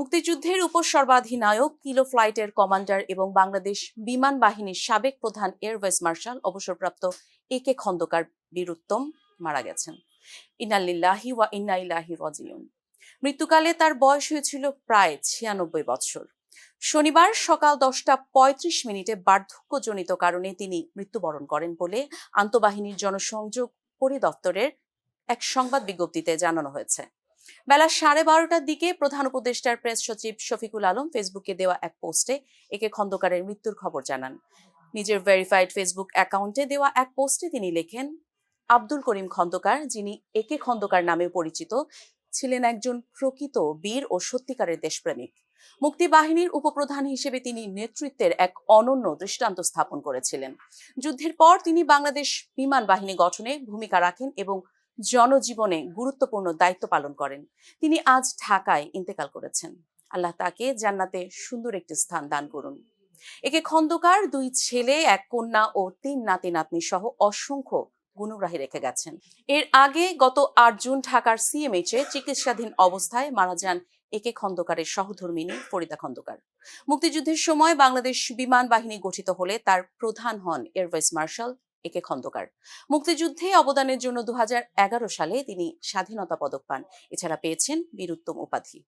মুক্তিযুদ্ধের উপসর্বাধিনায়ক কিলো ফ্লাইটের কমান্ডার এবং বাংলাদেশ বিমান বাহিনীর সাবেক প্রধান এয়ার ভাইস মার্শাল অবসরপ্রাপ্ত একে খন্দকার বীরুত্তম মারা গেছেন। ইন্না লিল্লাহি ওয়া ইন্না ইলাইহি রাজিউন। মৃত্যুকালে তার বয়স হয়েছিল প্রায় 96 বছর। শনিবার সকাল 10:35 বার্ধক্যজনিত কারণে তিনি মৃত্যুবরণ করেন বলে আন্তঃবাহিনীর জনসংযোগ পরিদপ্তরের এক সংবাদ বিজ্ঞপ্তিতে জানানো হয়েছে। বেলা 12:30টার দিকে প্রধান উপদেষ্টার প্রেস সচিব শফিকুল আলম ফেসবুকে দেওয়া এক পোস্টে একে খন্দকারের মৃত্যুর খবর জানান। নিজের ভেরিফাইড ফেসবুক অ্যাকাউন্টে দেওয়া এক পোস্টে তিনি লেখেন, আব্দুল করিম খন্দকার, যিনি একে খন্দকার নামে পরিচিত, ছিলেন একজন প্রকৃত বীর ও সত্যিকারের দেশপ্রেমিক। মুক্তিবাহিনীর উপপ্রধান হিসেবে তিনি নেতৃত্বের এক অনন্য দৃষ্টান্ত স্থাপন করেছিলেন। যুদ্ধের পর তিনি বাংলাদেশ বিমান বাহিনী গঠনে ভূমিকা রাখেন এবং জনজীবনে গুরুত্বপূর্ণ দায়িত্ব পালন করেন। তিনি আজ ঢাকায় ইন্তেকাল করেছেন। আল্লাহ তাকে জান্নাতে সুন্দর একটি স্থান দান করুন। একে খন্দকার 2 ছেলে, 1 কন্যা ও 3 নাতি নাতনি সহ অসংখ্য গুণগ্রাহী রেখে গেছেন। এর আগে গত 8 জুন ঢাকার সিএমএইচে চিকিৎসাধীন অবস্থায় মারা যান একে খন্দকারের সহধর্মিণী ফরিদা খন্দকার। মুক্তিযুদ্ধের সময় বাংলাদেশ বিমান বাহিনী গঠিত হলে তার প্রধান হন এয়ার ভাইস মার্শাল একে খন্দকার। মুক্তিযুদ্ধে অবদানের জন্য 2011 সালে তিনি স্বাধীনতা পদক পান। এছাড়া পেয়েছেন বীরুত্তম উপাধি।